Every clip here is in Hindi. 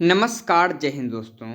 नमस्कार, जय हिंद दोस्तों।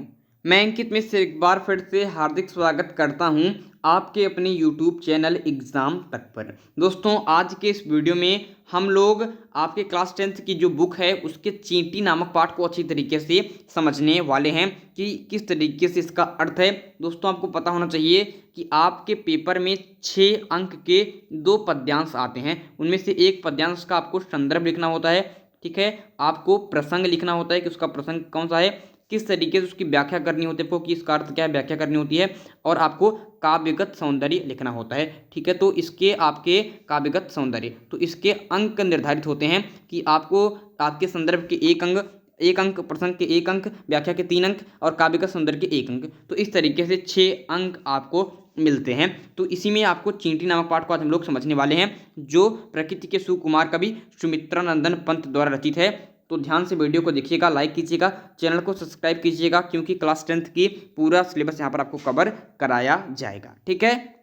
मैं अंकित मिश्र एक बार फिर से हार्दिक स्वागत करता हूं आपके अपने यूट्यूब चैनल एग्ज़ाम तक पर। दोस्तों, आज के इस वीडियो में हम लोग आपके क्लास 10th की जो बुक है उसके चींटी नामक पाठ को अच्छी तरीके से समझने वाले हैं कि किस तरीके से इसका अर्थ है। दोस्तों, आपको पता होना चाहिए कि आपके पेपर में 6 अंक के 2 पद्यांश आते हैं। उनमें से एक पद्यांश का आपको संदर्भ लिखना होता है, ठीक है। आपको प्रसंग लिखना होता है कि उसका प्रसंग कौन सा है, किस तरीके से उसकी व्याख्या करनी होती है, आपको कि इसका अर्थ क्या है, व्याख्या करनी होती है। और आपको काव्यगत सौंदर्य लिखना होता है, ठीक है। तो इसके आपके काव्यगत सौंदर्य, तो इसके अंक निर्धारित होते हैं कि आपको आपके संदर्भ के 1 अंक, प्रसंग के 1 अंक, व्याख्या के 3 अंक और काव्यगत सौंदर्य के 1 अंक। तो इस तरीके से 6 अंक आपको मिलते हैं। तो इसी में आपको चींटी नामक पाठ को आज हम लोग समझने वाले हैं, जो प्रकृति के सुकुमार कवि सुमित्रानंदन पंत द्वारा रचित है। तो ध्यान से वीडियो को देखिएगा, लाइक कीजिएगा, चैनल को सब्सक्राइब कीजिएगा, क्योंकि क्लास 10th की पूरा सिलेबस यहाँ पर आपको कवर कराया जाएगा, ठीक है।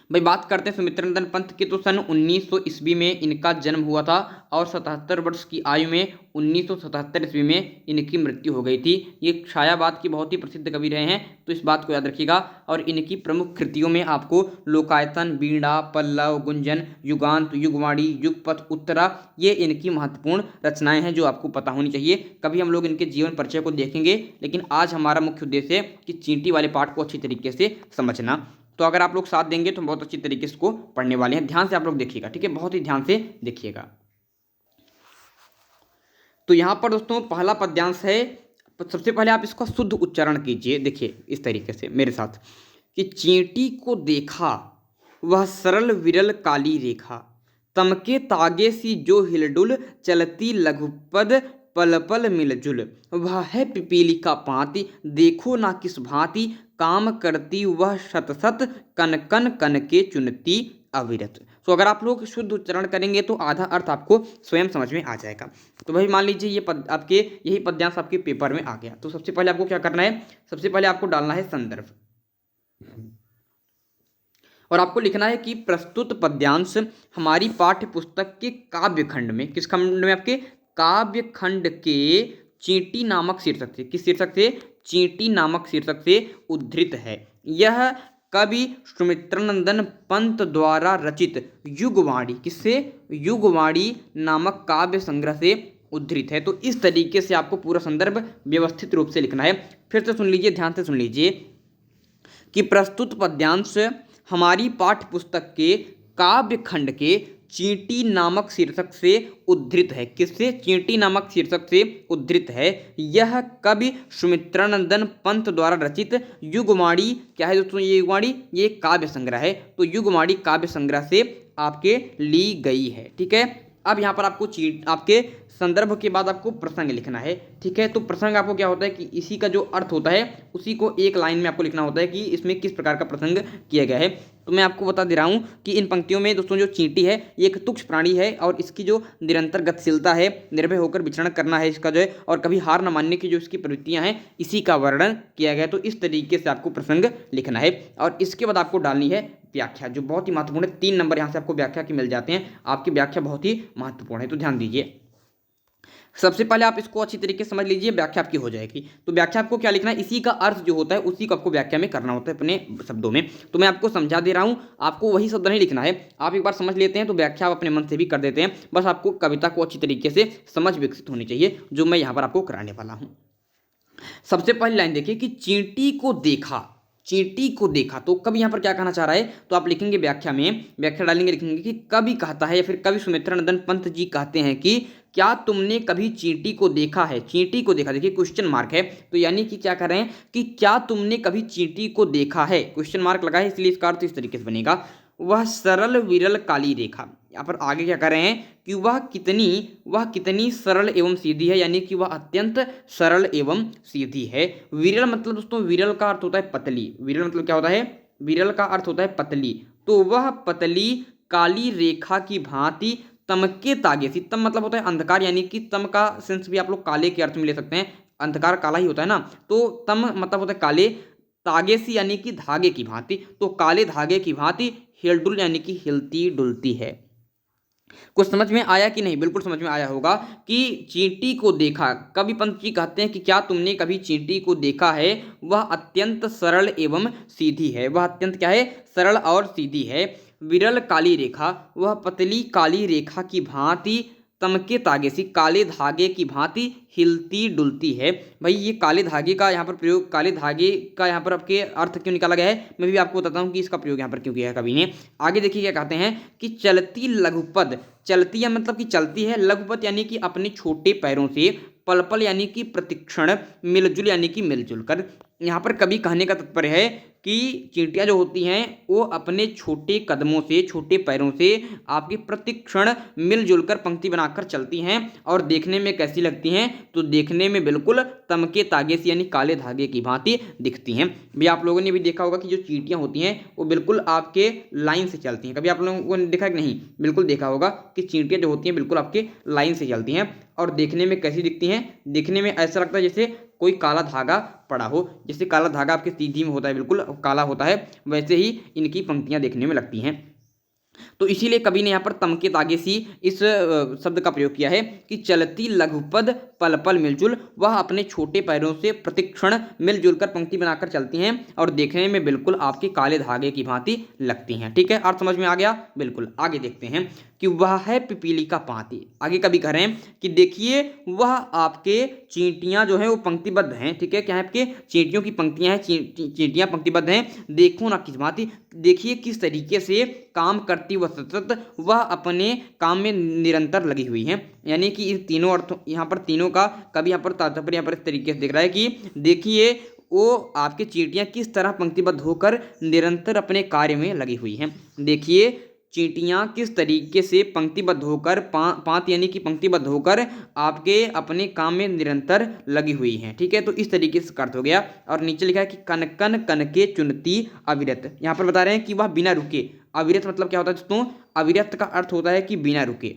भाई बात करते हैं सुमित्रानंदन पंत की, तो सन 1900 ईस्वी में इनका जन्म हुआ था और 77 वर्ष की आयु में 1977 ईस्वी में इनकी मृत्यु हो गई थी। ये छायावाद की बहुत ही प्रसिद्ध कवि रहे हैं, तो इस बात को याद रखिएगा। और इनकी प्रमुख कृतियों में आपको लोकायतन, वीणा, पल्लव, गुंजन, युगांत, युगवाणी, युगपथ, उत्तरा, ये इनकी महत्वपूर्ण रचनाएं हैं जो आपको पता होनी चाहिए। कभी हम लोग इनके जीवन परिचय को देखेंगे, लेकिन आज हमारा मुख्य उद्देश्य है कि चींटी वाले पाठ को अच्छी तरीके से समझना। तो अगर आप लोग साथ देंगे तो बहुत अच्छी तरीके से इसको पढ़ने वाले हैं। ध्यान से आप लोग देखिएगा, ठीक है, बहुत ही ध्यान से देखिएगा। तो यहाँ पर दोस्तों पहला पद्यांश है। सबसे पहले आप इसका शुद्ध उच्चारण कीजिए, देखिए इस तरीके से मेरे साथ कि चींटी को देखा वह सरल विरल काली रेखा, तमके तागे सी जो हिलडुल, चलती लघुपद पल पल मिलजुल, वह है पिपीलिका पाती, देखो ना किस भांति, काम करती वह शत शत, कन कन कन के चुनती अविरत। तो अगर आप लोग शुद्ध उच्चारण करेंगे तो आधा अर्थ आपको स्वयं समझ में आ जाएगा। तो भाई मान लीजिए ये पद आपके यही पद्यांश आपके पेपर में आ गया, तो सबसे पहले आपको क्या करना है, सबसे पहले आपको डालना है संदर्भ, और आपको लिखना है कि प्रस्तुत पद्यांश हमारी पाठ्य पुस्तक के काव्य खंड में, किस खंड में, आपके काव्य खंड के चींटी नामक शीर्षक से, किस शीर्षक से, चींटी नामक शीर्षक से उद्धृत है। यह कवि सुमित्रानंदन पंत द्वारा रचित युगवाणी, किससे, युगवाणी नामक काव्य संग्रह से उद्धृत है। तो इस तरीके से आपको पूरा संदर्भ व्यवस्थित रूप से लिखना है। फिर से सुन लीजिए, ध्यान से सुन लीजिए कि प्रस्तुत पद्यांश हमारी पाठ्य पुस्तक के काव्य खंड के चींटी नामक शीर्षक से उद्धृत है। किससे, चींटी नामक शीर्षक से उद्धृत है। यह कवि सुमित्रानंदन पंत द्वारा रचित युगवाणी, क्या है दोस्तों, ये युगवाणी, ये काव्य संग्रह है। तो युगवाणी काव्य संग्रह से आपके ली गई है, ठीक है। अब यहाँ पर आपको आपके संदर्भ के बाद आपको प्रसंग लिखना है, ठीक है। तो प्रसंग आपको क्या होता है कि इसी का जो अर्थ होता है उसी को एक लाइन में आपको लिखना होता है कि इसमें किस प्रकार का प्रसंग किया गया है। तो मैं आपको बता दे रहा हूँ कि इन पंक्तियों में दोस्तों जो चींटी है ये एक तुक्ष प्राणी है, और इसकी जो निरंतर गतिशीलता है, निर्भय होकर विचरण करना है इसका जो है, और कभी हार न मानने की जो इसकी प्रवृत्तियाँ हैं, इसी का वर्णन किया गया है। तो इस तरीके से आपको प्रसंग लिखना है, और इसके बाद आपको डालनी है व्याख्या, जो बहुत ही महत्वपूर्ण है। 3 नंबर यहाँ से आपको व्याख्या के मिल जाते हैं, आपकी व्याख्या बहुत ही महत्वपूर्ण है, तो ध्यान दीजिए। सबसे पहले आप इसको अच्छी तरीके से समझ लीजिए, व्याख्या आपकी हो जाएगी। तो व्याख्या आपको क्या लिखना है, इसी का अर्थ जो होता है उसी को आपको व्याख्या में करना होता है अपने शब्दों में। तो मैं आपको समझा दे रहा हूँ, आपको वही शब्द नहीं लिखना है। आप एक बार समझ लेते हैं तो व्याख्या आप अपने मन से भी कर देते हैं। बस आपको कविता को अच्छी तरीके से समझ विकसित होनी चाहिए, जो मैं यहाँ पर आपको कराने वाला हूँ। सबसे पहली लाइन देखिए कि चींटी को देखा, चींटी को देखा। तो कवि यहाँ पर क्या कहना चाह रहा है, तो आप लिखेंगे व्याख्या में, व्याख्या डालेंगे, लिखेंगे कि कवि कहता है या फिर कवि सुमित्रानंदन पंत जी कहते हैं कि क्या तुमने कभी चींटी को देखा है। चींटी को देखा, देखिए क्वेश्चन मार्क है, तो यानी कि क्या कर रहे हैं कि क्या तुमने कभी चींटी को देखा है, क्वेश्चन मार्क लगा है, इसलिए इसका अर्थ इस तरीके से बनेगा, वह सरल विरल काली रेखा। यहाँ पर आगे क्या कर रहे हैं कि वह कितनी सरल एवं सीधी है, यानी कि वह अत्यंत सरल एवं सीधी है। विरल मतलब दोस्तों, विरल का अर्थ होता है पतली, विरल मतलब क्या होता है, विरल का अर्थ होता है पतली। तो वह पतली काली रेखा की भांति तमके तागे सी, तम मतलब होता है अंधकार, यानी कि तम का सेंस भी आप लोग काले के अर्थ में ले सकते हैं, अंधकार काला ही होता है ना। तो तम मतलब होता है काले, तागे सी यानी कि धागे की भांति, तो काले धागे की भांति हिलडुल यानी कि हिलती डुलती है। कुछ समझ में आया कि नहीं? बिल्कुल समझ में आया होगा कि चींटी को देखा, कवि पंत जी कहते हैं कि क्या तुमने कभी चींटी को देखा है, वह अत्यंत सरल एवं सीधी है। वह अत्यंत क्या है? सरल और सीधी है। विरल काली रेखा, वह पतली काली रेखा की भांति तमके तागे सी, काले धागे की भांति हिलती डुलती है। भाई ये काले धागे का यहाँ पर प्रयोग, काले धागे का यहाँ पर आपके अर्थ क्यों निकाला गया है, मैं भी आपको बताता हूँ कि इसका प्रयोग यहाँ पर क्यों किया है कवि ने। आगे देखिए क्या कहते हैं कि चलती लघुपद, चलती है मतलब कि चलती है, लघुपद यानी कि अपने छोटे पैरों से, पल पल यानी कि प्रतिक्षण, मिलजुल यानी कि मिलजुल कर। यहाँ पर कवि कहने का तात्पर्य है कि चींटियाँ जो होती हैं वो अपने छोटे कदमों से, छोटे पैरों से आपकी प्रतिक्षण मिलजुल कर पंक्ति बनाकर चलती हैं और देखने में कैसी लगती हैं, तो देखने में बिल्कुल तमके तागे से यानी काले धागे की भांति दिखती हैं। भी आप लोगों ने भी देखा होगा कि जो चींटियाँ होती हैं वो बिल्कुल आपके लाइन से चलती हैं। कभी आप लोगों ने देखा कि नहीं? बिल्कुल देखा होगा कि चींटियाँ जो होती हैं बिल्कुल आपके लाइन से चलती हैं और देखने में कैसी दिखती हैं? देखने में ऐसा लगता है जैसे कोई काला धागा पड़ा हो, जैसे काला धागा आपके सीधी में होता है, बिल्कुल काला होता है, वैसे ही इनकी पंक्तियां देखने में लगती हैं। तो इसीलिए कवि ने यहाँ पर तमके तागे सी इस शब्द का प्रयोग किया है कि चलती लघुपद पल पल मिलजुल, वह अपने छोटे पैरों से प्रतिक्षण मिलजुल कर पंक्ति बनाकर चलती हैं और देखने में बिल्कुल आपके काले धागे की भांति लगती हैं। ठीक है, अर्थ समझ में आ गया? बिल्कुल। आगे देखते हैं कि वह है पिपीली का पाती। आगे कवि कह रहे हैं कि देखिए वह आपके चींटियां जो है वो पंक्तिबद्ध हैं। ठीक है, क्या है? आपके चींटियों की पंक्तियां हैं, चींटियां पंक्तिबद्ध हैं। देखो ना किस भांति, देखिए किस तरीके से काम करती वह सतत, वह अपने काम में निरंतर लगी हुई है। यानी कि इन तीनों अर्थों, यहाँ पर तीनों का कभी यहाँ पर तात्पर्य यहाँ पर इस तरीके से दिख रहा है कि देखिए वो आपके चींटियां किस तरह पंक्तिबद्ध होकर निरंतर अपने कार्य में लगी हुई हैं। देखिए चींटियां किस तरीके से पंक्तिबद्ध होकर पांत यानी कि पंक्तिबद्ध होकर आपके अपने काम में निरंतर लगी हुई हैं। ठीक है, तो इस तरीके से अर्थ हो गया। और नीचे लिखा है कि कन कन कन के चुनती अविरत। यहाँ पर बता रहे हैं कि वह बिना रुके, अविरत मतलब क्या होता है दोस्तों? अविरत का अर्थ होता है कि बिना रुके,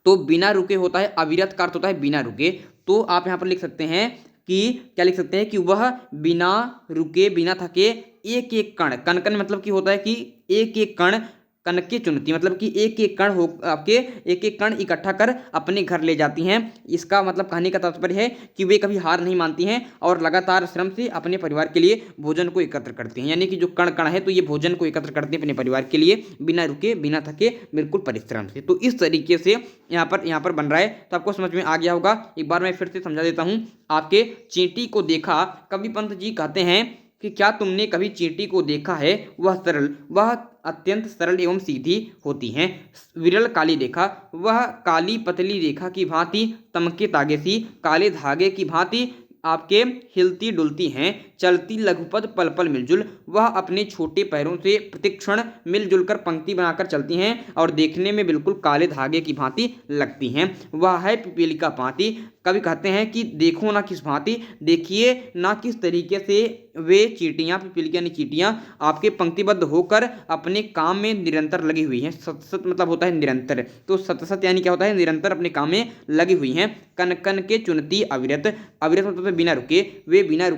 तो बिना रुके होता है, अविरत का अर्थ होता है बिना रुके। तो आप यहाँ पर लिख सकते हैं कि क्या लिख सकते हैं कि वह बिना रुके, बिना थके एक एक कण, कण कण मतलब कि होता है कि एक एक कण, कण की चुनती मतलब कि एक एक कण हो आपके, एक एक कण इकट्ठा कर अपने घर ले जाती हैं। इसका मतलब कहने का तात्पर्य है कि वे कभी हार नहीं मानती हैं और लगातार श्रम से अपने परिवार के लिए भोजन को एकत्र करती हैं। यानी कि जो कण कण है तो ये भोजन को एकत्र करते हैं अपने परिवार के लिए बिना रुके, बिना थके, बिल्कुल परिश्रम से। तो इस तरीके से यहाँ पर बन रहा है। तो आपको समझ में आ गया होगा। एक बार मैं फिर से समझा देता हूँ। आपके चींटी को देखा, कवि पंत जी कहते हैं कि क्या तुमने कभी चींटी को देखा है, वह अत्यंत सरल एवं सीधी होती हैं। विरल काली रेखा, वह काली पतली रेखा की भांति तमके तागे सी, काले धागे की भांति आपके हिलती डुलती हैं। चलती लघुपद पल पल मिलजुल, वह अपने छोटे पैरों से प्रतिक्षण मिलजुल कर पंक्ति बनाकर चलती हैं और देखने में बिल्कुल काले धागे की भांति लगती हैं। वह है पिपीली का पाती। कवि कहते हैं कि देखो ना किस भांति, देखिए ना किस तरीके से वे चींटियां, पिपीली यानी चींटियां आपके पंक्तिबद्ध होकर अपने काम में निरंतर लगी हुई हैं। सतसत मतलब होता है निरंतर, तो सतसत यानी क्या होता है? निरंतर अपने काम में लगी हुई हैं। कन कन के चुनती अविरत, अविरत मतलब बिना रुके, वे बिना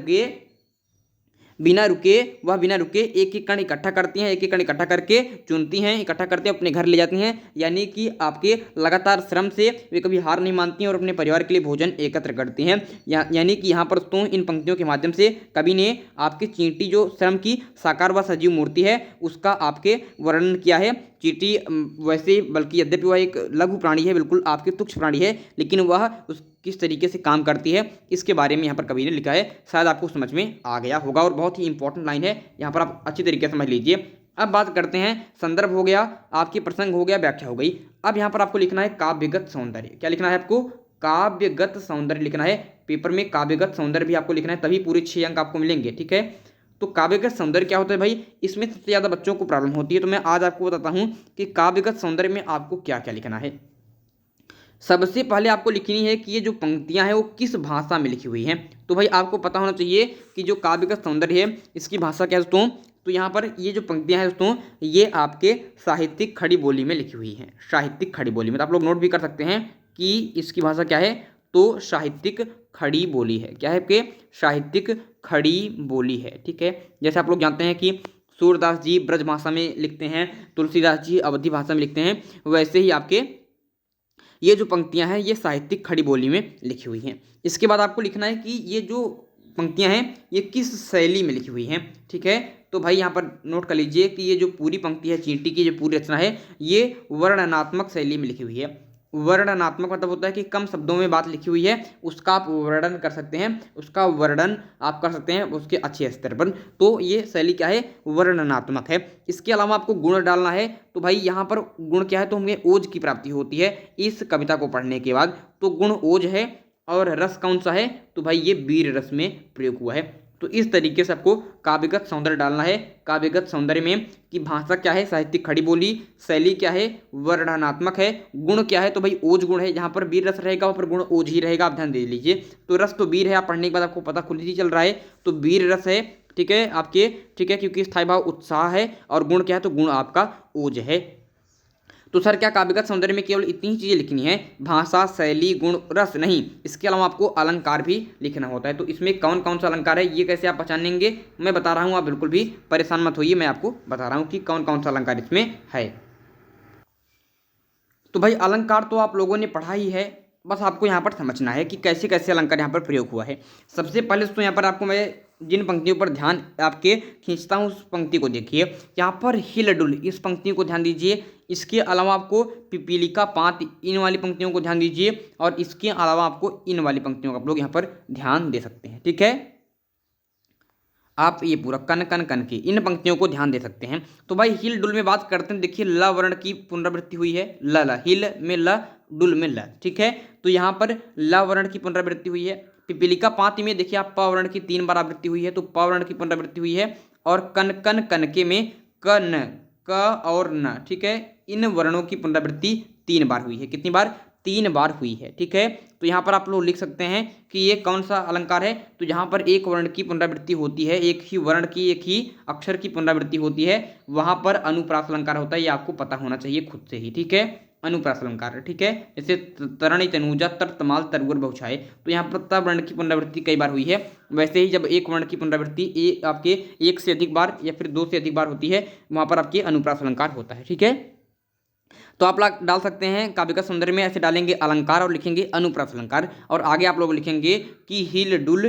रुके एक एक कण इकट्ठा करती हैं, एक एक कण इकट्ठा करके चुनती हैं, इकट्ठा करते अपने घर ले जाती हैं। यानी कि आपके लगातार श्रम से वे कभी हार नहीं मानती हैं और अपने परिवार के लिए भोजन एकत्र करती हैं। यानी कि यहाँ पर तो इन पंक्तियों के माध्यम से कवि ने आपकी चींटी जो श्रम की साकार व सजीव मूर्ति है उसका आपके वर्णन किया है। चींटी वैसे बल्कि यद्यपि वह एक लघु प्राणी है, बिल्कुल आपके तुच्छ प्राणी है, लेकिन वह उस किस तरीके से काम करती है इसके बारे में यहाँ पर कवि ने लिखा है। शायद आपको समझ में आ गया होगा और बहुत ही इंपॉर्टेंट लाइन है, यहाँ पर आप अच्छी तरीके से समझ लीजिए। अब बात करते हैं, संदर्भ हो गया, आपकी प्रसंग हो गया, व्याख्या हो गई। अब यहाँ पर आपको लिखना है काव्यगत सौंदर्य। क्या लिखना है आपको? काव्यगत सौंदर्य लिखना है। पेपर में काव्यगत सौंदर्य भी आपको लिखना है, तभी पूरे 6 अंक आपको मिलेंगे। ठीक है, तो काव्यगत सौंदर्य क्या होता है भाई? इसमें सबसे ज़्यादा बच्चों को प्रॉब्लम होती है, तो मैं आज आपको बताता हूँ कि काव्यगत सौंदर्य में आपको क्या क्या लिखना है। सबसे पहले आपको लिखनी है कि ये जो पंक्तियां हैं वो किस भाषा में लिखी हुई हैं। तो भाई आपको पता होना चाहिए कि जो काव्यगत सौंदर्य है इसकी भाषा क्या है दोस्तों? तो यहाँ पर ये जो पंक्तियां हैं दोस्तों ये आपके साहित्यिक खड़ी बोली में लिखी हुई हैं। साहित्यिक खड़ी बोली में, तो आप लोग नोट भी कर सकते हैं कि इसकी भाषा क्या है, तो साहित्यिक खड़ी बोली है। क्या है आपके? साहित्यिक खड़ी बोली है। ठीक है, जैसे आप लोग जानते हैं कि सूरदास जी ब्रज भाषा में लिखते हैं, तुलसीदास जी अवधी भाषा में लिखते हैं, वैसे ही आपके ये जो पंक्तियां हैं ये साहित्यिक खड़ी बोली में लिखी हुई हैं। इसके बाद आपको लिखना है कि ये जो पंक्तियां हैं ये किस शैली में लिखी हुई हैं। ठीक है, तो भाई यहाँ पर नोट कर लीजिए कि ये जो पूरी पंक्ति है, चींटी की जो पूरी रचना है, ये वर्णनात्मक शैली में लिखी हुई है। वर्णनात्मक मतलब होता है कि कम शब्दों में बात लिखी हुई है, उसका आप वर्णन कर सकते हैं, उसका वर्णन आप कर सकते हैं उसके अच्छे स्तर पर। तो ये शैली क्या है, वर्णनात्मक है। इसके अलावा आपको गुण डालना है, तो भाई यहाँ पर गुण क्या है, तो हमें ओज की प्राप्ति होती है इस कविता को पढ़ने के बाद, तो गुण ओज है। और रस कौन सा है, तो भाई ये वीर रस में प्रयोग हुआ है। तो इस तरीके से आपको काव्यगत सौंदर्य डालना है। काव्यगत सौंदर्य में कि भाषा क्या है, साहित्यिक खड़ी बोली, शैली क्या है, वर्णनात्मक है, गुण क्या है, तो भाई ओज गुण है। जहाँ पर वीर रस रहेगा वहाँ पर गुण ओज ही रहेगा, आप ध्यान दे लीजिए। तो रस तो वीर है, आप पढ़ने के बाद आपको पता खुद ही चल रहा है, तो वीर रस है। ठीक है आपके, ठीक है, क्योंकि स्थायी भाव उत्साह है, और गुण क्या है, तो गुण आपका ओज है। तो सर क्या काव्यगत सौंदर्य में केवल इतनी ही चीज़ें लिखनी है, भाषा, शैली, गुण, रस नहीं, इसके अलावा आपको अलंकार भी लिखना होता है। तो इसमें कौन कौन सा अलंकार है, ये कैसे आप पहचानेंगे, मैं बता रहा हूँ, आप बिल्कुल भी परेशान मत होइए, मैं आपको बता रहा हूँ कि कौन कौन सा अलंकार इसमें है। तो भाई अलंकार तो आप लोगों ने पढ़ा ही है, बस आपको यहाँ पर समझना है कि कैसे कैसे अलंकार यहाँ पर प्रयोग हुआ है। सबसे पहले तो यहाँ पर आपको मैं जिन पंक्तियों पर ध्यान आपके खींचता हूँ उस पंक्ति को देखिए। यहाँ पर हिलडुल, इस पंक्ति को ध्यान दीजिए। इसके अलावा आपको पिपीलिका पात, इन वाली पंक्तियों को ध्यान दीजिए। और इसके अलावा आपको इन वाली पंक्तियों का आप लोग यहाँ पर ध्यान दे सकते हैं। ठीक है, आप ये पूरा कन कन कन की इन पंक्तियों को ध्यान दे सकते हैं। तो भाई हिल डुल में बात करते हैं, देखिए ल वर्ण की पुनरावृत्ति हुई है, ल ल, हिल में ल, डुल में ल। ठीक है, तो यहाँ पर ल वर्ण की पुनरावृत्ति हुई है। पिपीलिका पाती में देखिए आप प वर्ण की 3 बार आवृत्ति हुई है, तो प वर्ण की पुनरावृत्ति हुई है। और कन कन कनके में कन, क और न, ठीक है, इन वर्णों की पुनरावृत्ति 3 बार हुई है। कितनी बार, 3 बार हुई है। ठीक है, तो यहाँ पर आप लोग लिख सकते हैं कि ये कौन सा अलंकार है, तो जहाँ पर एक वर्ण की पुनरावृत्ति होती है, एक ही वर्ण की, एक ही अक्षर की पुनरावृत्ति होती है, वहाँ पर अनुप्रास अलंकार होता है। ये आपको पता होना चाहिए खुद से ही। ठीक है, अनुप्रास अलंकार। ठीक है, जैसे तरणि तनुजा तर तमाल तरगुर बहुछाए, तो यहाँ पर त वर्ण की पुनरावृत्ति कई बार हुई है। वैसे ही जब एक वर्ण की पुनरावृत्ति आपके एक से अधिक बार या फिर 2 से अधिक बार होती है, वहाँ पर आपके अनुप्रास अलंकार होता है। ठीक है, तो आप लोग डाल सकते हैं काव्यगत सौंदर्य में, ऐसे डालेंगे अलंकार और लिखेंगे अनुप्रास अलंकार। और आगे आप लोग लिखेंगे कि हिल डुल,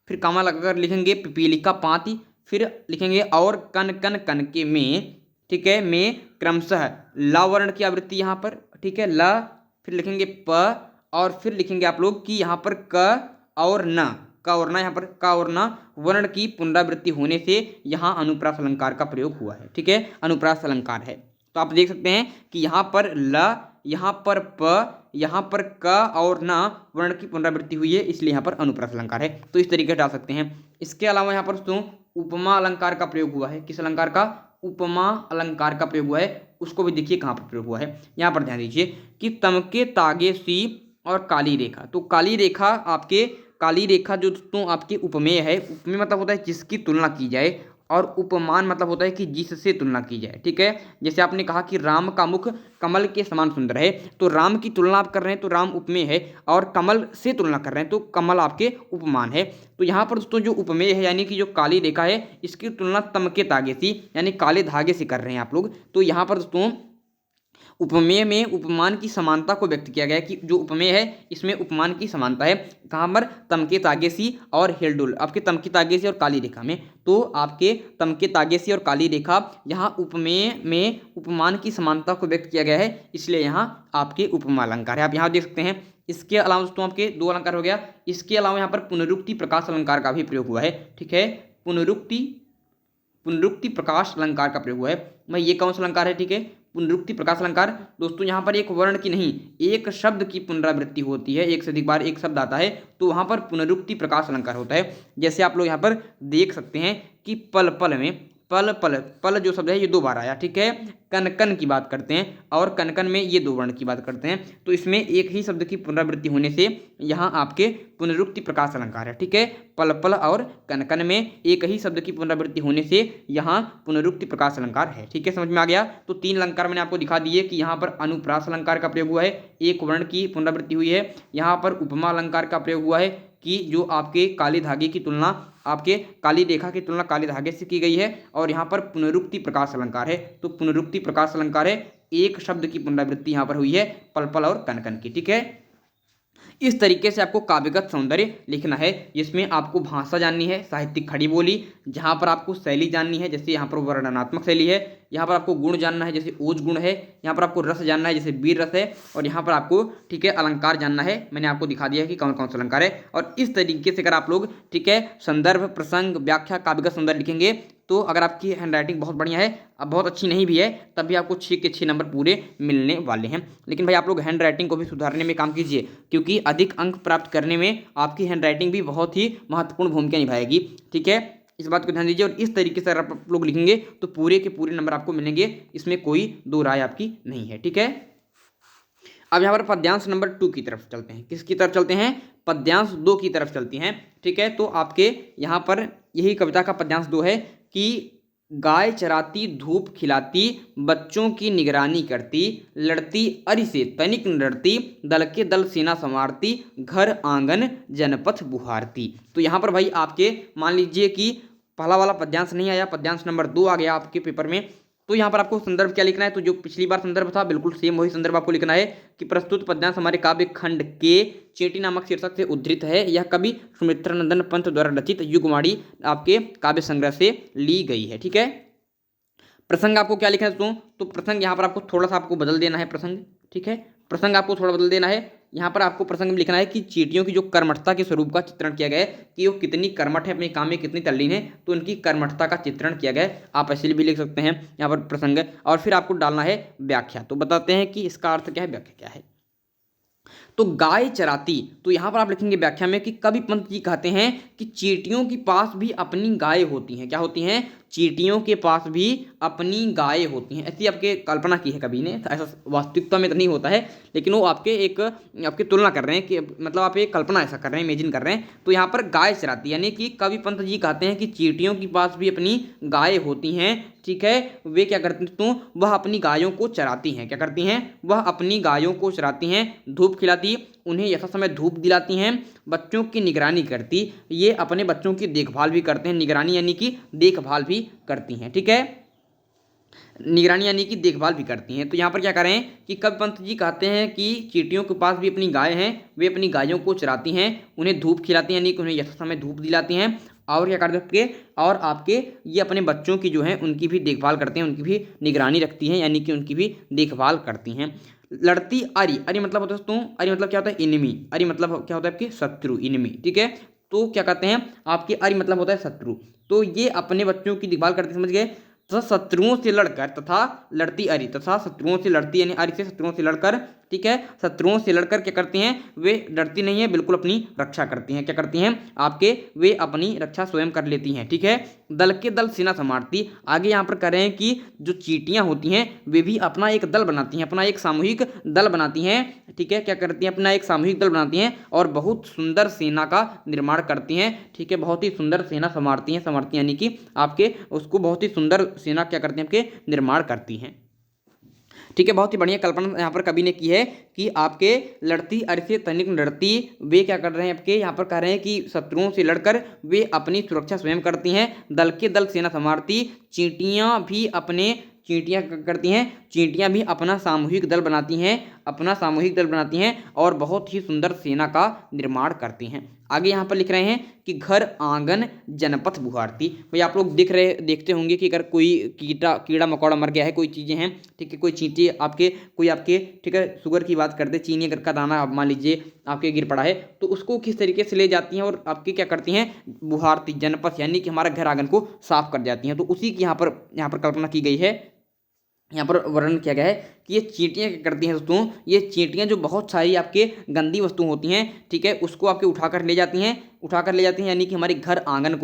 फिर कामा लगाकर लिखेंगे पिपीलिका पाती, फिर लिखेंगे और कन कन कनके में। ठीक है, में क्रमशः ला वर्ण की आवृत्ति यहाँ पर। ठीक है, ला, फिर लिखेंगे प, और फिर लिखेंगे आप लोग कि यहाँ पर क और न, क और न, यहाँ पर क और न वर्ण की पुनरावृत्ति होने से यहाँ अनुप्रास अलंकार का प्रयोग हुआ है। ठीक है, अनुप्रास अलंकार है। तो आप देख सकते हैं कि यहाँ पर ल, यहाँ पर प, यहाँ पर क और न वर्ण की पुनरावृत्ति हुई है, इसलिए यहाँ पर अनुप्रास अलंकार है। तो इस तरीके से डाल सकते हैं। इसके अलावा यहाँ पर दोस्तों उपमा अलंकार का प्रयोग हुआ है। किस अलंकार का, उपमा अलंकार का प्रयोग हुआ है। उसको भी देखिए कहाँ पर प्रयोग हुआ है। यहाँ पर ध्यान दीजिए कि तमके तागे सी और काली रेखा। तो काली रेखा आपके, काली रेखा जो दोस्तों आपके उपमेय है। उपमेय मतलब होता है जिसकी तुलना की जाए, और उपमान मतलब होता है कि जिससे तुलना की जाए। ठीक है, जैसे आपने कहा कि राम का मुख कमल के समान सुंदर है, तो राम की तुलना आप कर रहे हैं तो राम उपमेय है, और कमल से तुलना कर रहे हैं तो कमल आपके उपमान है। तो यहाँ पर दोस्तों जो उपमेय है यानी कि जो काली रेखा है, इसकी तुलना तमके तागे से यानी काले धागे से कर रहे हैं आप लोग। तो यहाँ पर दोस्तों उपमेय में उपमान की समानता को व्यक्त किया गया है कि जो उपमेय है इसमें उपमान की समानता है। कहाँ पर, तमके तागेसी और हिलडुल, आपके तमके तागेसी और काली रेखा में। तो आपके तमके तागेसी और काली रेखा, यहाँ उपमेय में उपमान की समानता को व्यक्त किया गया है, इसलिए यहाँ आपके उपमा अलंकार है। आप यहाँ देख सकते हैं। इसके अलावा दोस्तों आपके 2 अलंकार हो गया। इसके अलावा यहाँ पर पुनरुक्ति प्रकाश अलंकार का भी प्रयोग हुआ है। ठीक है, पुनरुक्ति प्रकाश अलंकार का प्रयोग हुआ है। भाई ये कौन सा अलंकार है, ठीक है, पुनरुक्ति प्रकाश अलंकार। दोस्तों यहाँ पर एक वर्ण की नहीं, एक शब्द की पुनरावृत्ति होती है, एक से अधिक बार एक शब्द आता है, तो वहाँ पर पुनरुक्ति प्रकाश अलंकार होता है। जैसे आप लोग यहाँ पर देख सकते हैं कि पल पल में, पल पल, पल जो शब्द है ये 2 बार आया। ठीक है, कन कन की बात करते हैं और कन कन में ये 2 वर्ण की बात करते हैं, तो इसमें एक ही शब्द की पुनरावृत्ति होने से यहाँ आपके पुनरुक्ति प्रकाश अलंकार है। ठीक है, पल पल और कन कन में एक ही शब्द की पुनरावृत्ति होने से यहाँ पुनरुक्ति प्रकाश अलंकार है। ठीक है, समझ में आ गया। तो 3 अलंकार मैंने आपको दिखा दिए कि यहाँ पर अनुप्रास अलंकार का प्रयोग हुआ है, एक वर्ण की पुनरावृत्ति हुई है। यहाँ पर उपमा अलंकार का प्रयोग हुआ है कि जो आपके काले धागे की तुलना आपके काली रेखा की तुलना काले धागे से की गई है। और यहाँ पर पुनरुक्ति प्रकाश अलंकार है, तो पुनरुक्ति प्रकाश अलंकार है, एक शब्द की पुनरावृत्ति यहाँ पर हुई है, पल पल और कन कन की। ठीक है, इस तरीके से आपको काव्यगत सौंदर्य लिखना है, जिसमें आपको भाषा जाननी है, साहित्यिक खड़ी बोली, जहाँ पर आपको शैली जाननी है, जैसे यहाँ पर वर्णनात्मक शैली है, यहाँ पर आपको गुण जानना है, जैसे ओज गुण है, यहाँ पर आपको रस जानना है, जैसे वीर रस है, और यहाँ पर आपको ठीक है अलंकार जानना है। मैंने आपको दिखा दिया है कि कौन कौन से अलंकार है। और इस तरीके से अगर आप लोग ठीक है संदर्भ, प्रसंग, व्याख्या, काव्यगत सौंदर्य लिखेंगे, तो अगर आपकी हैंडराइटिंग बहुत बढ़िया है, अब बहुत अच्छी नहीं भी है, तब भी आपको 6 के 6 नंबर पूरे मिलने वाले हैं। लेकिन भाई आप लोग हैंडराइटिंग को भी सुधारने में काम कीजिए, क्योंकि अधिक अंक प्राप्त करने में आपकी हैंडराइटिंग भी बहुत ही महत्वपूर्ण भूमिका निभाएगी। ठीक है, इस बात को ध्यान दीजिए। और इस तरीके से अगर आप लोग लिखेंगे तो पूरे के पूरे नंबर आपको मिलेंगे, इसमें कोई दो राय आपकी नहीं है। ठीक है, अब यहाँ पर पद्यांश नंबर 2 की तरफ चलते हैं। किसकी तरफ चलते हैं? पद्यांश 2 की तरफ चलती हैं। ठीक है, तो आपके यहाँ पर यही कविता का पद्यांश 2 है कि गाय चराती धूप खिलाती बच्चों की निगरानी करती, लड़ती अरि से तनिक न डरती, दल के दल सेना संवारती, घर आंगन जनपथ बुहारती। तो यहाँ पर भाई आपके मान लीजिए कि पहला वाला पद्यांश नहीं आया, पद्यांश नंबर 2 आ गया आपके पेपर में, तो यहाँ पर आपको संदर्भ क्या लिखना है? तो जो पिछली बार संदर्भ था बिल्कुल सेम वही संदर्भ आपको लिखना है कि प्रस्तुत पद्यांश हमारे काव्य खंड के चेटी नामक शीर्षक से उद्धृत है। यह कवि सुमित्रानंदन पंत द्वारा रचित युगवाणी आपके काव्य संग्रह से ली गई है। ठीक है, प्रसंग आपको क्या लिखना है दोस्तों? तो प्रसंग यहाँ पर आपको थोड़ा सा आपको बदल देना है प्रसंग। ठीक है, प्रसंग आपको थोड़ा बदल देना है। यहाँ पर आपको प्रसंग में लिखना है कि चींटियों की जो कर्मठता के स्वरूप का चित्रण किया गया है, कि वो कितनी कर्मठ है, अपने काम में कितनी तल्लीन है, तो उनकी कर्मठता का चित्रण किया गया है। आप ऐसे भी लिख सकते हैं यहाँ पर प्रसंग। और फिर आपको डालना है व्याख्या। तो बताते हैं कि इसका अर्थ क्या है, व्याख्या क्या है। तो गाय चराती, तो यहाँ पर आप लिखेंगे व्याख्या में कि कवि पंत जी कहते हैं कि चींटियों के पास भी अपनी गाय होती हैं। क्या होती हैं? चींटियों के पास भी अपनी गाय होती हैं। ऐसी आपके कल्पना की है कवि ने, ऐसा वास्तविकता में तो नहीं होता है, लेकिन वो आपकी तुलना कर रहे हैं कि मतलब आप एक कल्पना ऐसा कर रहे हैं, इमेजिन कर रहे हैं। तो यहाँ पर गाय चराती यानी कि कवि पंत जी कहते हैं कि चींटियों के पास भी अपनी गाय होती हैं। ठीक है, वे क्या करती हैं? तो वह अपनी गायों को चराती हैं। क्या करती हैं? वह अपनी गायों को चराती हैं, धूप खिलाती, उन्हें यथा समय धूप दिलाती हैं, बच्चों की निगरानी करती, ये अपने बच्चों की देखभाल भी करते हैं। निगरानी यानी कि देखभाल भी करती हैं। ठीक है, निगरानी यानी कि देखभाल भी करती हैं। तो यहाँ पर क्या करें कि कवि पंत जी कहते हैं कि चींटियों के पास भी अपनी गाय हैं, वे अपनी गायों को चराती हैं, उन्हें धूप खिलाती हैं यानी कि उन्हें यथा समय धूप दिलाती हैं, और क्या करते हैं और आपके ये अपने बच्चों की जो है उनकी भी देखभाल करते हैं, उनकी भी निगरानी रखती हैं यानी कि उनकी भी देखभाल करती हैं। लड़ती अरि, अरि मतलब होता है दोस्तों, अरि मतलब क्या होता है? इनमी। अरि मतलब क्या होता है? आपके शत्रु, इनमी। ठीक है, तो क्या कहते हैं आपके अरि मतलब होता है शत्रु। तो ये अपने बच्चों की देखभाल करते, समझ गए? तथा शत्रुओं से लड़कर, तथा लड़ती अरि, तथा शत्रुओं से लड़ती यानी अरि से शत्रुओं से लड़कर। ठीक है, शत्रुओं से लड़कर क्या करती हैं? वे डरती नहीं है, बिल्कुल अपनी रक्षा करती हैं। क्या करती हैं आपके? वे अपनी रक्षा स्वयं कर लेती हैं। ठीक है, दल के दल सेना संवारती, आगे यहाँ पर कह रहे हैं कि जो चींटियां होती हैं वे भी अपना एक दल बनाती हैं, अपना एक सामूहिक दल बनाती हैं। ठीक है, क्या करती हैं? अपना एक सामूहिक दल बनाती हैं और बहुत सुंदर सेना का निर्माण करती हैं। ठीक है, बहुत ही सुंदर सेना संवारती हैं, संवारती यानी कि आपके उसको बहुत ही सुंदर सेना क्या करती हैं? आपके निर्माण करती हैं। ठीक है, बहुत ही बढ़िया कल्पना यहाँ पर कवि ने की है कि आपके लड़ती अरि से तनिक न डरती, वे क्या कर रहे हैं? आपके यहाँ पर कह रहे हैं कि शत्रुओं से लड़कर वे अपनी सुरक्षा स्वयं करती हैं, दल के दल सेना संवारती, चींटियाँ करती हैं, चींटियाँ भी अपना सामूहिक दल बनाती हैं, अपना सामूहिक दल बनाती हैं और बहुत ही सुंदर सेना का निर्माण करती हैं। आगे यहाँ पर लिख रहे हैं कि घर आंगन जनपथ बुहारती। भाई आप लोग देखते होंगे कि अगर कोई कीड़ा मकोड़ा मर गया है, कोई चीज़ें हैं, ठीक है, कोई चींटी आपके ठीक है शुगर की बात करते, चीनी अगर का दाना आप मान लीजिए आपके गिर पड़ा है, तो उसको किस तरीके से ले जाती हैं और आपके क्या करती हैं? बुहारती, जनपथ यानी कि हमारा घर आंगन को साफ कर जाती हैं। तो उसी की यहाँ पर कल्पना की गई है, यहाँ पर वर्णन किया गया है कि ये चींटियाँ क्या करती हैं दोस्तों? ये चींटियाँ जो बहुत सारी आपके गंदी वस्तु होती हैं, ठीक है, उसको आपके उठाकर ले जाती हैं यानी कि हमारे घर आंगन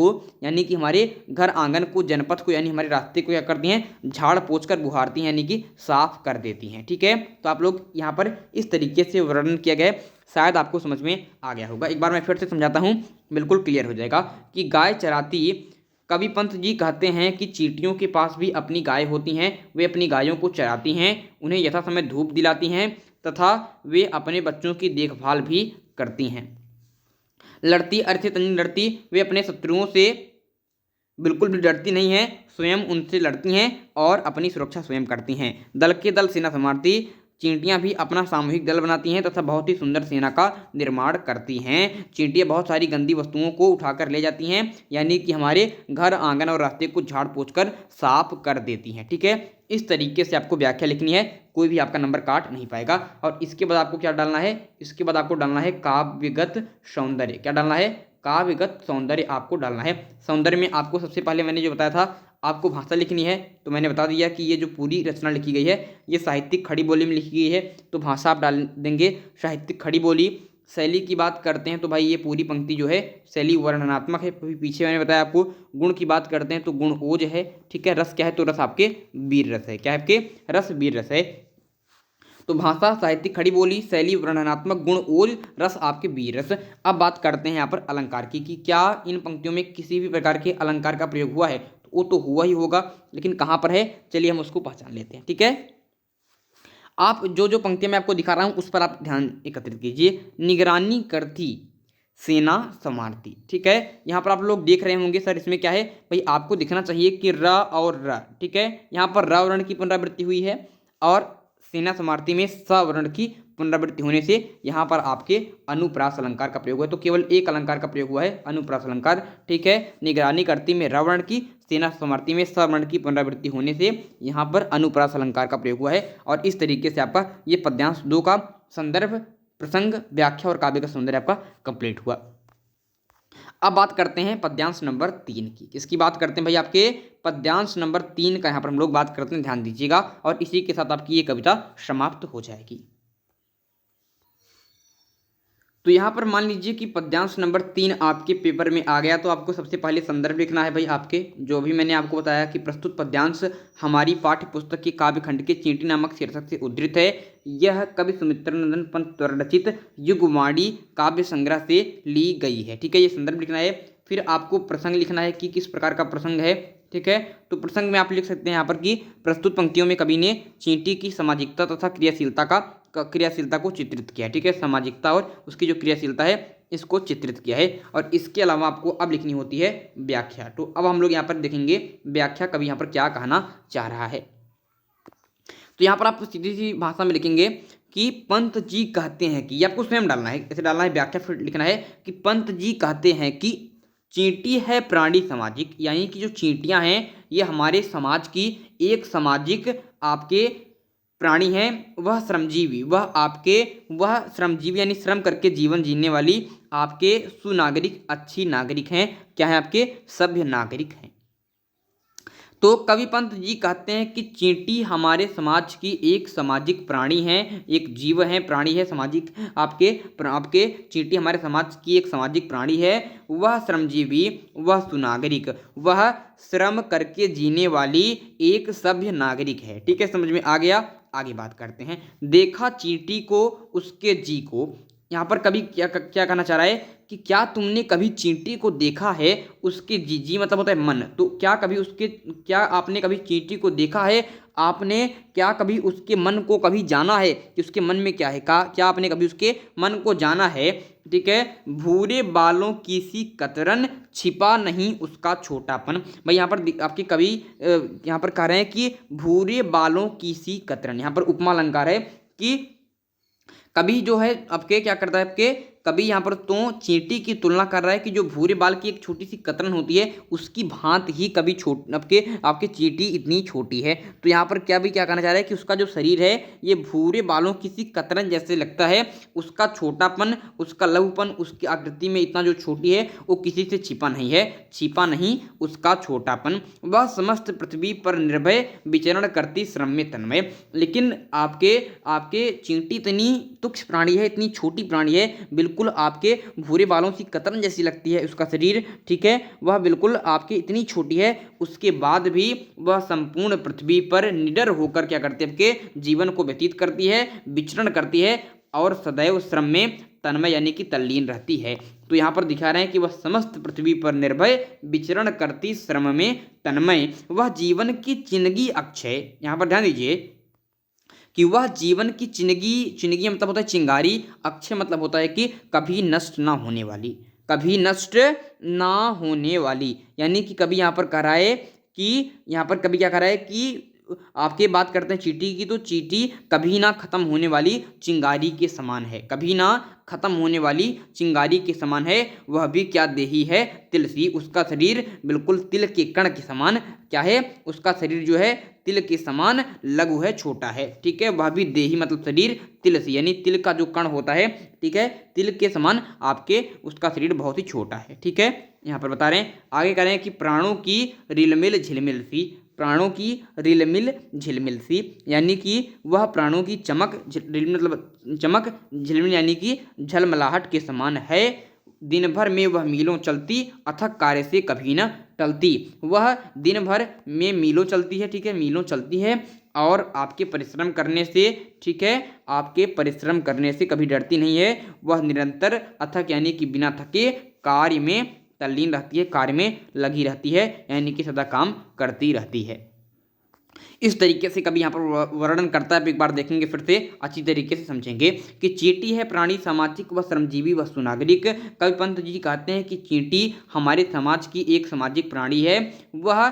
को जनपथ को यानी हमारे रास्ते को क्या करती हैं? झाड़ पोंछ कर बुहारती हैं यानी कि साफ कर देती हैं। ठीक है, तो आप लोग यहाँ पर इस तरीके से वर्णन किया गया है, शायद आपको समझ में आ गया होगा। एक बार मैं फिर से समझाता हूँ, बिल्कुल क्लियर हो जाएगा कि गाय चराती, कवि पंत जी कहते हैं कि चींटियों के पास भी अपनी गाय होती हैं, वे अपनी गायों को चराती हैं, उन्हें यथा समय धूप दिलाती हैं तथा वे अपने बच्चों की देखभाल भी करती हैं। लड़ती अर्थ से तंजीन लड़ती, वे अपने शत्रुओं से बिल्कुल भी डरती नहीं हैं, स्वयं उनसे लड़ती हैं और अपनी सुरक्षा स्वयं करती हैं। दल के दल सेना संवारती, चींटियां भी अपना सामूहिक दल बनाती हैं तथा बहुत ही सुंदर सेना का निर्माण करती हैं। चींटियां बहुत सारी गंदी वस्तुओं को उठाकर ले जाती हैं, यानी कि हमारे घर आंगन और रास्ते को झाड़ पोंछ कर साफ कर देती हैं। ठीक है, इस तरीके से आपको व्याख्या लिखनी है, कोई भी आपका नंबर काट नहीं पाएगा। और इसके बाद आपको क्या डालना है, इसके बाद आपको डालना है काव्यगत सौंदर्य। क्या डालना है, काव्यगत सौंदर्य आपको डालना है। सौंदर्य में आपको सबसे पहले मैंने जो बताया था आपको भाषा लिखनी है, तो मैंने बता दिया कि ये जो पूरी रचना लिखी गई है ये साहित्यिक खड़ी बोली में लिखी गई है, तो भाषा आप डाल देंगे साहित्यिक खड़ी बोली। शैली की बात करते हैं तो भाई ये पूरी पंक्ति जो है शैली वर्णनात्मक है, पीछे मैंने बताया आपको। गुण की बात करते हैं तो गुण ओज है। ठीक है, रस क्या है, तो रस आपके वीर रस है। क्या है आपके, रस वीर रस है। तो भाषा साहित्यिक खड़ी बोली, शैली वर्णनात्मक, गुण ओज, रस आपके वीर रस। अब बात करते हैं यहाँ पर अलंकार की कि क्या इन पंक्तियों में किसी भी प्रकार के अलंकार का प्रयोग हुआ है, तो वो तो हुआ ही होगा, लेकिन कहाँ पर है, चलिए हम उसको पहचान लेते हैं। ठीक है, आप जो जो पंक्तियां मैं आपको दिखा रहा हूं उस पर आप ध्यान एकत्रित कीजिए। निगरानी करती, सेना संवारती। ठीक है, यहाँ पर आप लोग देख रहे होंगे सर इसमें क्या है, भाई आपको दिखना चाहिए कि र और र। ठीक है, यहाँ पर र वर्ण की पुनरावृत्ति हुई है और सेना समार्थी में स वर्ण की पुनरावृत्ति होने से यहाँ पर आपके अनुप्रास अलंकार का प्रयोग हुआ है। तो केवल एक अलंकार का प्रयोग हुआ है, अनुप्रास अलंकार। ठीक है, निगरानी करती में र वर्ण की, सेना समार्थी में स वर्ण की पुनरावृत्ति होने से यहाँ पर अनुप्रास अलंकार का प्रयोग हुआ है। और इस तरीके से आपका ये पद्यांश 2 का संदर्भ, प्रसंग, व्याख्या और काव्य का सौंदर्य आपका कंप्लीट हुआ। अब बात करते हैं पद्यांश नंबर 3 की। किसकी बात करते हैं भाई, आपके पद्यांश नंबर 3 का यहाँ पर हम लोग बात करते हैं, ध्यान दीजिएगा। और इसी के साथ आपकी ये कविता समाप्त हो जाएगी। तो यहाँ पर मान लीजिए कि पद्यांश नंबर 3 आपके पेपर में आ गया, तो आपको सबसे पहले संदर्भ लिखना है भाई। आपके जो भी मैंने आपको बताया कि प्रस्तुत पद्यांश हमारी पाठ्य पुस्तक के काव्यखंड के चींटी नामक शीर्षक से उद्धृत है। यह कवि सुमित्रानंदन पंत द्वारा रचित युगवाणी काव्य संग्रह से ली गई है। ठीक है, ये संदर्भ लिखना है। फिर आपको प्रसंग लिखना है कि किस प्रकार का प्रसंग है। ठीक है, तो प्रसंग में आप लिख सकते हैं यहाँ पर कि प्रस्तुत पंक्तियों में कवि ने चींटी की सामाजिकता तथा क्रियाशीलता को चित्रित किया है। ठीक है, सामाजिकता और उसकी जो क्रियाशीलता है इसको चित्रित किया है। और इसके अलावा आपको अब लिखनी होती है व्याख्या। तो अब हम लोग यहाँ पर देखेंगे व्याख्या कवि यहाँ पर क्या कहना चाह रहा है। तो यहाँ पर आप सीधी सी भाषा में लिखेंगे कि पंत जी कहते हैं कि, ये आपको स्वयं डालना है, ऐसे डालना है, व्याख्या फिर लिखना है कि पंत जी कहते हैं कि चींटी है प्राणी सामाजिक, यानी कि जो चींटियां हैं ये हमारे समाज की एक सामाजिक आपके प्राणी हैं। वह श्रमजीवी, वह श्रमजीवी यानी श्रम करके जीवन जीने वाली आपके सुनागरिक, अच्छी नागरिक हैं। क्या है, आपके सभ्य नागरिक हैं। तो कवि पंत जी कहते हैं कि चींटी हमारे समाज की एक सामाजिक प्राणी है, एक जीव है, प्राणी है सामाजिक। आपके चींटी हमारे समाज की एक सामाजिक प्राणी है। वह श्रमजीवी, वह सुनागरिक, वह श्रम करके जीने वाली एक सभ्य नागरिक है। ठीक है, समझ में आ गया। आगे बात करते हैं। देखा चींटी को उसके जी को, यहाँ पर कवि क्या कहना चाह रहा है कि क्या तुमने कभी चींटी को देखा है, उसके जी मतलब होता है मन, तो क्या आपने कभी चींटी को देखा है, आपने क्या कभी उसके मन को कभी जाना है कि उसके मन में क्या है, क्या आपने कभी उसके मन को जाना है। ठीक है, भूरे बालों की सी कतरन, छिपा नहीं उसका छोटापन। भाई यहाँ पर आपके कवि यहाँ पर कह रहे हैं कि भूरे बालों की सी कतरन, यहाँ पर उपमा अलंकार है कि कभी जो है आपके क्या करता है, आपके कभी यहाँ पर तो चींटी की तुलना कर रहा है कि जो भूरे बाल की एक छोटी सी कतरन होती है उसकी भांति ही कभी आपके चींटी इतनी छोटी है। तो यहाँ पर क्या कहना चाह रहा है कि उसका जो शरीर है ये भूरे बालों की सी कतरन जैसे लगता है। उसका छोटापन, उसका लघुपन, उसकी आकृति में इतना जो छोटी है वो किसी से छिपा नहीं है, छिपा नहीं उसका छोटापन। वह समस्त पृथ्वी पर निर्भय विचरण करती श्रम में तन्मय। लेकिन आपके चींटी इतनी तुच्छ प्राणी है, इतनी छोटी प्राणी है, बिल्कुल आपके भूरे बालों की कतरन जैसी लगती है उसका शरीर। ठीक है, वह बिल्कुल आपकी इतनी छोटी है, उसके बाद भी वह संपूर्ण पृथ्वी पर निडर होकर क्या करती है, आपके जीवन को व्यतीत करती है, विचरण करती है और सदैव श्रम में तन्मय यानी कि तल्लीन रहती है। तो यहाँ पर दिखा रहे हैं कि वह समस्त पृथ्वी पर निर्भय विचरण करती श्रम में तन्मय, वह जीवन की चिनगी अक्षय। यहाँ पर ध्यान दीजिए कि वह जीवन की चिनगी मतलब होता है चिंगारी, अक्षय मतलब होता है कि कभी नष्ट ना होने वाली। कभी नष्ट ना होने वाली, यानी कि कभी यहाँ पर कह रहा है कि यहाँ पर कभी क्या कह रहा है कि आपके बात करते हैं चींटी की, तो चींटी कभी ना खत्म होने वाली चिंगारी के समान है, कभी ना खत्म होने वाली चिंगारी के समान है। वह भी क्या देही है, तिल सी, उसका शरीर बिल्कुल तिल के कण के समान क्या है, उसका शरीर जो है तिल के समान लघु है, छोटा है। ठीक है, वह भी देही मतलब शरीर, तिल सी यानी तिल का जो कण होता है, ठीक है, तिल के समान आपके उसका शरीर बहुत ही छोटा है। ठीक है, यहाँ पर बता रहे हैं, आगे कह रहे हैं कि प्राणों की रिलमिल झिलमिल सी, प्राणों की रिलमिल झिलमिल सी, यानी कि वह प्राणों की चमक रिलमिल मतलब चमक, झिलमिल यानी कि झलमलाहट के समान है। दिन भर में वह मीलों चलती, अथक कार्य से कभी न टलती। वह दिन भर में मीलों चलती है, ठीक है, मीलों चलती है और आपके परिश्रम करने से, ठीक है, आपके परिश्रम करने से कभी डरती नहीं है। वह निरंतर अथक यानी कि बिना थके कार्य में तल्लीन रहती है, कार्य में लगी रहती है, यानी कि सदा काम करती रहती है। इस तरीके से कभी यहाँ पर वर्णन करता है, एक बार देखेंगे फिर से अच्छी तरीके से समझेंगे कि चींटी है प्राणी सामाजिक व श्रमजीवी व सुनागरिक। कवि पंत जी कहते हैं कि चींटी हमारे समाज की एक सामाजिक प्राणी है, वह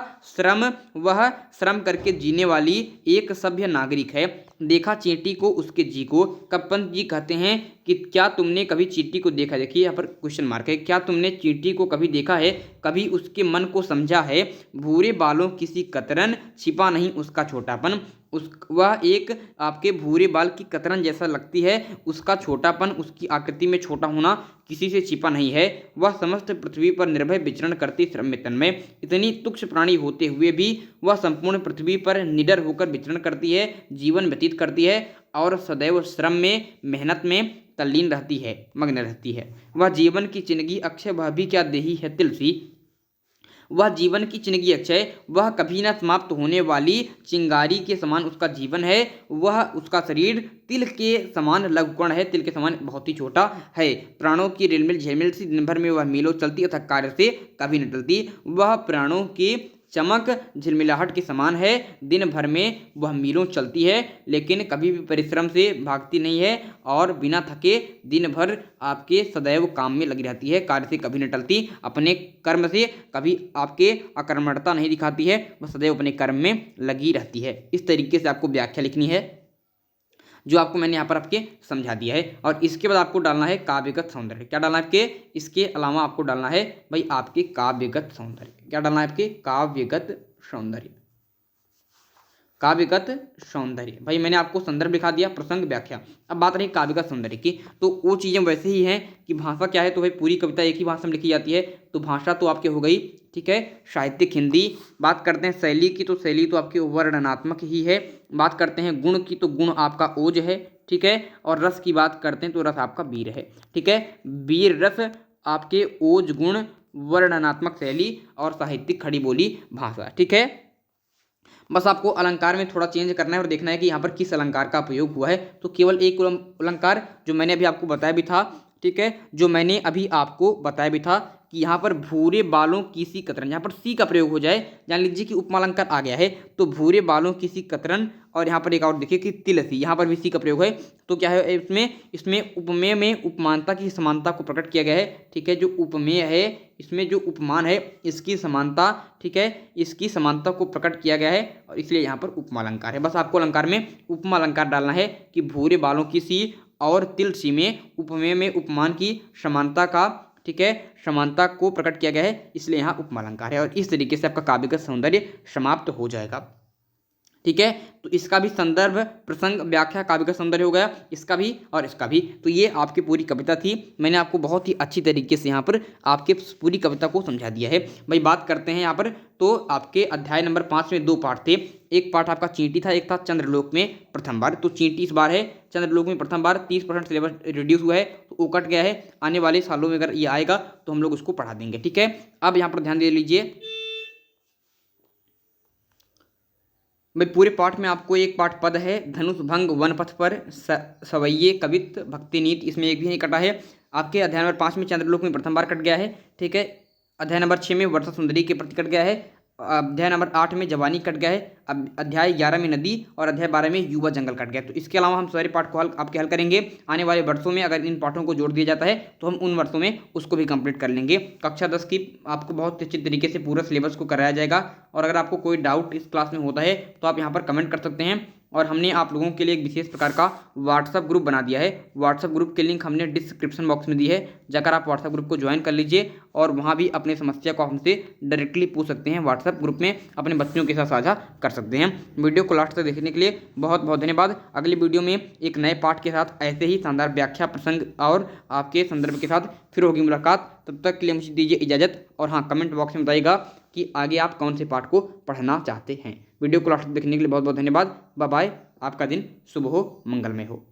श्रम करके जीने वाली एक सभ्य नागरिक है। देखा चींटी को उसके जी को। कवि पंत जी कहते हैं कि क्या तुमने कभी चींटी को देखा, देखिए यहाँ पर क्वेश्चन मार्क है, क्या तुमने चींटी को कभी देखा है, कभी उसके मन को समझा है। भूरे बालों किसी कतरन, छिपा नहीं उसका छोटापन। वह एक आपके भूरे बाल की कतरन जैसा लगती है, उसका छोटापन, उसकी आकृति में छोटा होना किसी से छिपा नहीं है। वह समस्त पृथ्वी पर निर्भय विचरण करती श्रम में तन्मय। इतनी तुच्छ प्राणी होते हुए भी वह संपूर्ण पृथ्वी पर निडर होकर विचरण करती है, जीवन व्यतीत करती है और सदैव श्रम में, मेहनत में तल्लीन रहती है, मग्न रहती है। वह जीवन की जिंदगी अक्षय, वह भी क्या देही है तिल सी। वह जीवन की जिंदगी अक्षय, वह कभी न समाप्त होने वाली चिंगारी के समान उसका जीवन है। वह उसका शरीर तिल के समान लघुकण है, तिल के समान बहुत ही छोटा है। प्राणों की रिलमिल झिलमिल सी, दिन भर में वह मीलों चलती अथक कार्य से कभी न टलती। वह प्राणों की चमक झिलमिलाहट के समान है, दिन भर में वह मीलों चलती है लेकिन कभी भी परिश्रम से भागती नहीं है और बिना थके दिन भर आपके सदैव काम में लगी रहती है, कार्य से कभी न टलती। अपने कर्म से कभी आपके अकर्मण्यता नहीं दिखाती है, वह सदैव अपने कर्म में लगी रहती है। इस तरीके से आपको व्याख्या लिखनी है जो आपको मैंने यहाँ पर आपके समझा दिया है। और इसके बाद आपको डालना है काव्यगत सौंदर्य। क्या डालना है आपके, इसके अलावा आपको डालना है भाई आपके काव्यगत सौंदर्य। क्या डालना है आपके, काव्यगत सौंदर्य। काव्यगत सौंदर्य, भाई मैंने आपको संदर्भ लिखा दिया, प्रसंग, व्याख्या। अब बात रही काव्यगत सौंदर्य की, तो वो चीज़ें वैसे ही हैं कि भाषा क्या है, तो भाई पूरी कविता एक ही भाषा में लिखी जाती है, तो भाषा तो आपके हो गई, ठीक है, साहित्यिक हिंदी। बात करते हैं शैली की, तो शैली तो आपकी वर्णनात्मक ही है। बात करते हैं गुण की, तो गुण आपका ओज है, ठीक है। और रस की बात करते हैं तो रस आपका वीर है, ठीक है। वीर रस आपके ओज गुण, वर्णनात्मक शैली और साहित्यिक खड़ी बोली भाषा, ठीक है। बस आपको अलंकार में थोड़ा चेंज करना है और देखना है कि यहाँ पर किस अलंकार का प्रयोग हुआ है। तो केवल एक अलंकार जो मैंने अभी आपको बताया भी था, ठीक है, जो मैंने अभी आपको बताया भी था कि यहाँ पर भूरे बालों की सी कतरन, यहाँ पर सी का प्रयोग हो जाए, जान लीजिए कि उपमा अलंकार आ गया है, तो भूरे बालों की सी कतरन। और यहाँ पर एक और देखिए कि तिलसी, यहाँ पर भी सी का प्रयोग है, तो क्या है इसमें उपमेय में उपमानता की समानता को प्रकट किया गया है, ठीक है। जो उपमेय है, इसमें जो उपमान है, इसकी समानता, ठीक है, इसकी समानता को प्रकट किया गया है और इसलिए यहाँ पर उपमा अलंकार है। बस आपको अलंकार में उपमा अलंकार डालना है कि भूरे बालों की सी और तिलसी में उपमेय में उपमान की समानता का, ठीक है, समानता को प्रकट किया गया है, इसलिए यहाँ उपमा अलंकार है। और इस तरीके से आपका काव्यगत सौंदर्य समाप्त हो जाएगा, ठीक है। तो इसका भी संदर्भ, प्रसंग, व्याख्या, काव्यगत सौंदर्य हो गया, इसका भी और इसका भी। तो ये आपकी पूरी कविता थी, मैंने आपको बहुत ही अच्छी तरीके से यहाँ पर आपके पूरी कविता को समझा दिया है। भाई बात करते हैं यहाँ पर, तो आपके अध्याय नंबर 5 में 2 पार्ट थे। एक पार्ट आपका चींटी था, एक था चंद्रलोक में प्रथम बार। तो चींटी इस बार है, चंद्रलोक में प्रथम बार। 30% सिलेबस रिड्यूस हुआ है, तो वो कट गया है। आने वाले सालों में अगर ये आएगा तो हम लोग उसको पढ़ा देंगे, ठीक है। अब यहाँ पर ध्यान दे लीजिए, भाई पूरे पाठ में आपको एक पाठ पद है, धनुष भंग वन पथ पर सवैये कवित भक्ति नीति, इसमें एक भी नहीं कटा है। आपके अध्याय नंबर 5 में चंद्रलोक में प्रथम बार कट गया है, ठीक है। अध्याय नंबर 6 में वर्षा सुंदरी के प्रति कट गया है। अध्याय नंबर 8 में जवानी कट गया है, अब अध्याय 11 में नदी और अध्याय 12 में युवा जंगल कट गया। तो इसके अलावा हम सारे पाठ को आपके हल करेंगे। आने वाले वर्षों में अगर इन पाठों को जोड़ दिया जाता है तो हम उन वर्षों में उसको भी कंप्लीट कर लेंगे। कक्षा 10 की आपको बहुत अच्छी तरीके से पूरा सिलेबस को कराया जाएगा। और अगर आपको कोई डाउट इस क्लास में होता है तो आप यहाँ पर कमेंट कर सकते हैं। और हमने आप लोगों के लिए एक विशेष प्रकार का व्हाट्सअप ग्रुप बना दिया है। व्हाट्सअप ग्रुप की लिंक हमने डिस्क्रिप्शन बॉक्स में दी है, जाकर आप व्हाट्सअप ग्रुप को ज्वाइन कर लीजिए और वहाँ भी अपनी समस्या को हमसे डायरेक्टली पूछ सकते हैं। व्हाट्सअप ग्रुप में अपने बच्चों के साथ साझा कर सकते हैं। वीडियो को लास्ट तक देखने के लिए बहुत बहुत धन्यवाद। अगली वीडियो में एक नए पाठ के साथ ऐसे ही शानदार व्याख्या प्रसंग और आपके संदर्भ के साथ फिर होगी मुलाकात। तब तक के लिए मुझे दीजिए इजाज़त। और हाँ, कमेंट बॉक्स में बताइएगा कि आगे आप कौन से पाठ को पढ़ना चाहते हैं। वीडियो को लास्ट तक देखने के लिए बहुत बहुत धन्यवाद। Bye bye. आपका दिन शुभ हो, मंगलमय हो।